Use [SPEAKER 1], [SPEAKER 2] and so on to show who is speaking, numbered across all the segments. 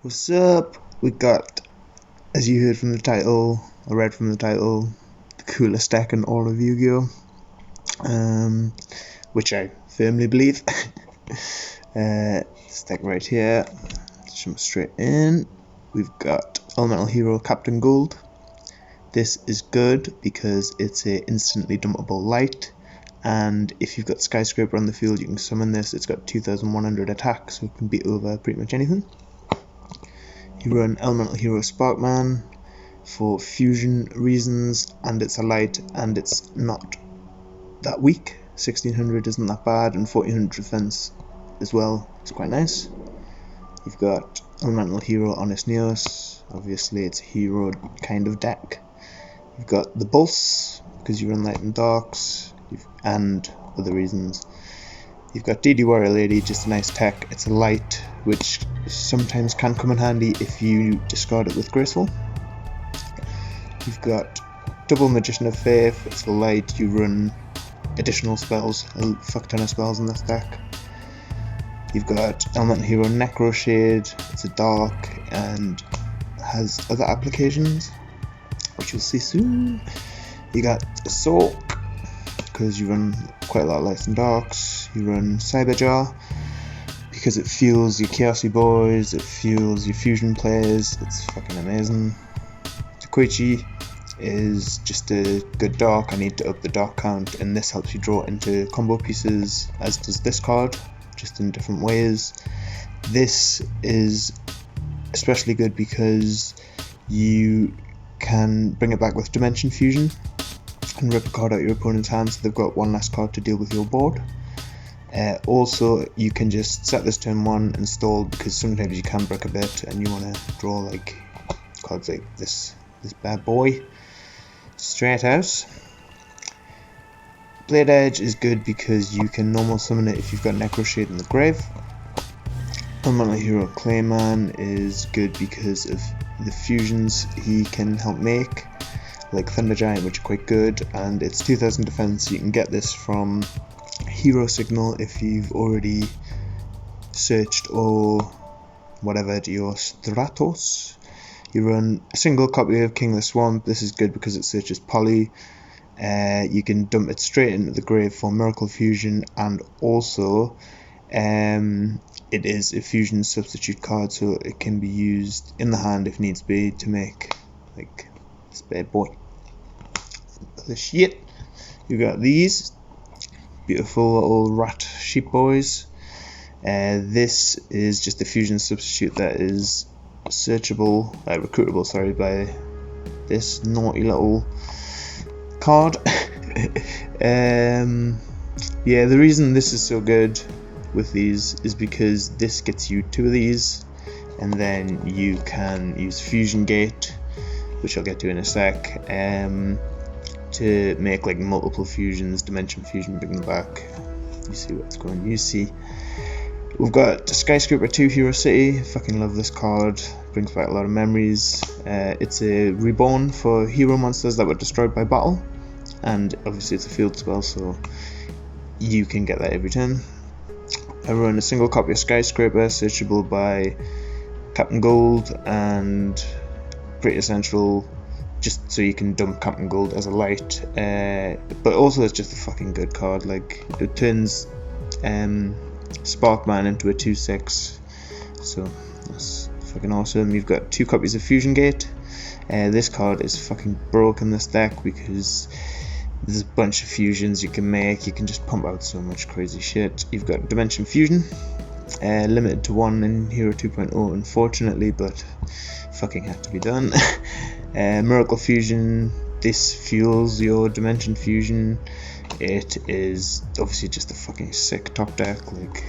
[SPEAKER 1] What's up? We got, as you heard from the title, or read from the title, the coolest deck in all of Yu-Gi-Oh! Which I firmly believe. This deck right here, jump straight in. We've got Elemental Hero Captain Gold. This is good because it's a instantly dumpable light, and if you've got Skyscraper on the field, you can summon this. It's got 2100 attack, so it can beat over pretty much anything. You run Elemental Hero Sparkman for fusion reasons, and it's a light, and it's not that weak. 1600 isn't that bad, and 1400 defense as well. It's quite nice. You've got Elemental Hero Honest Neos. Obviously, it's a hero kind of deck. You've got the Pulse because you run Light and Darks, and other reasons. You've got DD Warrior Lady, just a nice tech. It's a light, which sometimes can come in handy if you discard it with Graceful. You've got Double Magician of Faith. It's a light. You run additional spells, a fuck ton of spells in this deck. You've got Elemental Hero Necro Shade. It's a dark and has other applications, which you'll see soon. You got a Soak, because you run quite a lot of lights and darks. You run Cyber Jar because it fuels your Chaosy boys, it fuels your fusion players. It's fucking amazing. Koichi is just a good dark. I need to up the dark count, and this helps you draw into combo pieces, as does this card, just in different ways. This is especially good because you can bring it back with Dimension Fusion and rip a card out your opponent's hand, so they've got one less card to deal with your board. Also, you can just set this turn 1 and stall, because sometimes you can break a bit and you want to draw like cards like this bad boy straight out. Blade Edge is good because you can normal summon it if you've got Necro Shade in the grave. Elemental Hero Clayman is good because of the fusions he can help make, like Thunder Giant, which are quite good, and it's 2000 defense. You can get this from Hero Signal if you've already searched or whatever to your Stratos. You run a single copy of King of the Swamp. This is good because it searches Poly. You can dump it straight into the grave for Miracle Fusion, and also it is a fusion substitute card, so it can be used in the hand if needs be to make like this bad boy. The shit. You got these beautiful little rat sheep boys. This is just a fusion substitute that is searchable, recruitable, sorry, by this naughty little card. Yeah, the reason this is so good with these is because this gets you 2 of these, and then you can use Fusion Gate, which I'll get to in a sec, to make like multiple fusions, Dimension Fusion, bring them back. You see what's going on. You see. We've got Skyscraper 2 Hero City. Fucking love this card. Brings back a lot of memories. It's a reborn for hero monsters that were destroyed by battle, and obviously it's a field spell, so you can get that every turn. I run a single copy of Skyscraper, searchable by Captain Gold, and pretty essential just so you can dump Captain Gold as a light. But also it's just a fucking good card. Like, it turns Sparkman into a 2/6, so that's fucking awesome. You've got 2 copies of Fusion Gate. This card is fucking broke in this deck because there's a bunch of fusions you can make. You can just pump out so much crazy shit. You've got Dimension Fusion, limited to 1 in Hero 2.0 unfortunately, but fucking had to be done. Miracle Fusion this fuels your Dimension Fusion. It is obviously just a fucking sick top deck, like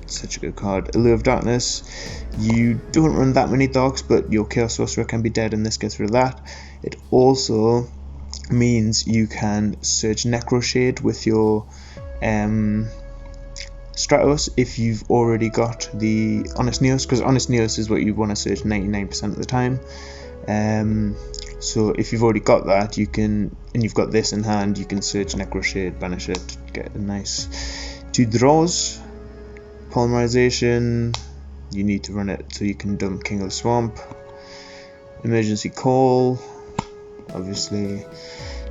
[SPEAKER 1] such a good card. Allure of Darkness, you don't run that many darks, but your Chaos Sorcerer can be dead and this gets rid of that. It also means you can search Necro Shade with your Stratos if you've already got the Honest Neos, because Honest Neos is what you want to search 99% of the time. So if you've already got that, you can, and you've got this in hand, you can search Necro Shade, banish it, get a nice 2 draws. Polymerization, you need to run it so you can dump King of the Swamp. Emergency Call, obviously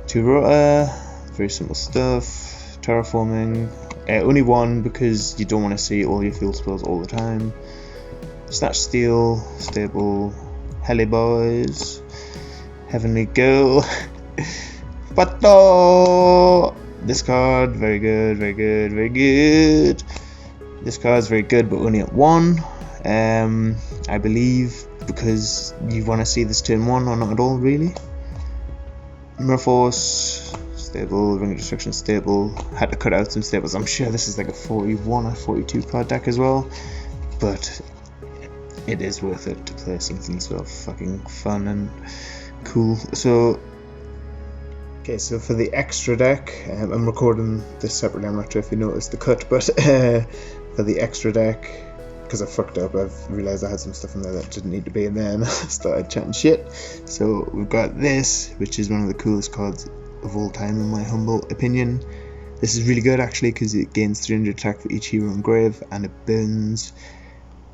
[SPEAKER 1] 2 Rota, very simple stuff. Terraforming, only 1 because you don't want to see all your field spells all the time. Snatch Steel, stable. Heli Boys, Heavenly Girl, Pato! This card, very good, very good, very good. This card is very good, but only at 1. I believe because you want to see this turn 1 or not at all, really. Mirror Force, stable. Ring of Destruction, stable. Had to cut out some stables. I'm sure this is like a 41 or 42 card deck as well, but it is worth it to play something so fucking fun and cool. So, okay, so for the extra deck, I'm recording this separately. I'm not sure if you noticed the cut, but for the extra deck, because I fucked up, I've realised I had some stuff in there that didn't need to be in there, and I started chatting shit. So we've got this, which is one of the coolest cards of all time in my humble opinion. This is really good actually because it gains 300 attack for each hero in grave, and it burns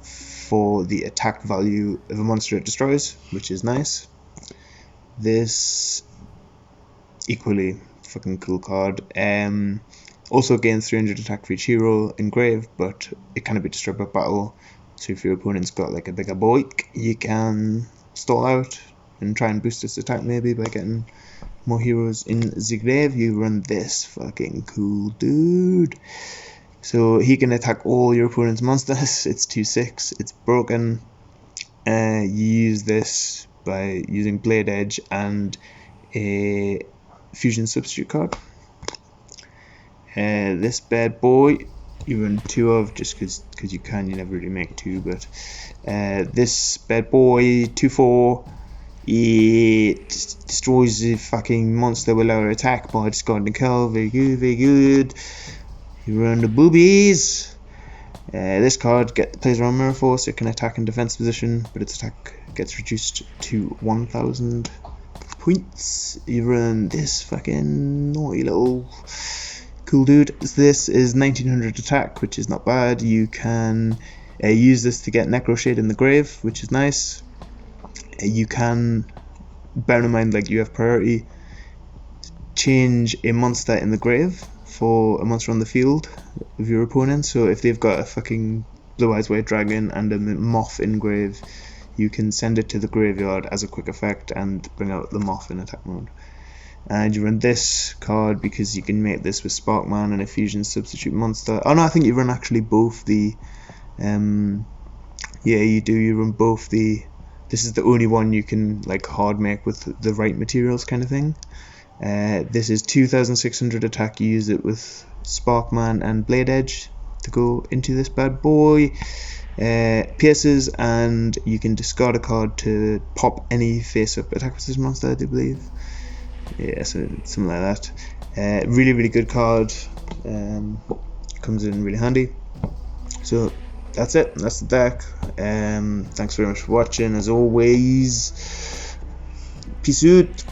[SPEAKER 1] for the attack value of a monster it destroys, which is nice. This equally fucking cool card. Also gains 300 attack for each hero in grave, but it cannot be destroyed by battle. So if your opponent's got like a bigger boik, you can stall out and try and boost its attack maybe by getting more heroes in the grave. You run this fucking cool dude. So he can attack all your opponent's monsters. It's 2/6. It's broken. You use this by using Blade Edge and a Fusion Substitute card. This bad boy you run 2 of just because you can. You never really make 2, but this bad boy 2/4. It destroys the fucking monster with lower attack by discarding the kill. Very good, very good. You run the boobies. This card plays around Mirror Force. It can attack in defense position, but its attack gets reduced to 1000 points. You run this fucking naughty little cool dude. This is 1900 attack, which is not bad. You can use this to get Necro Shade in the grave, which is nice. You can, bear in mind, like you have priority, change a monster in the grave for a monster on the field of your opponent. So if they've got a fucking Blue Eyes White Dragon and a Moth in grave, you can send it to the graveyard as a quick effect and bring out the Moth in attack mode. And you run this card because you can make this with Sparkman and a Fusion Substitute monster. Oh no, I think you run actually both the yeah, you do. You run both the. This is the only one you can like hard make with the right materials kind of thing. This is 2600 attack. You use it with Sparkman and Blade Edge to go into this bad boy. Pierces, and you can discard a card to pop any face-up attack position monster, I do believe. Yeah, so something like that. Really, really good card. Comes in really handy. So that's it. That's the deck. Thanks very much for watching. As always, peace out.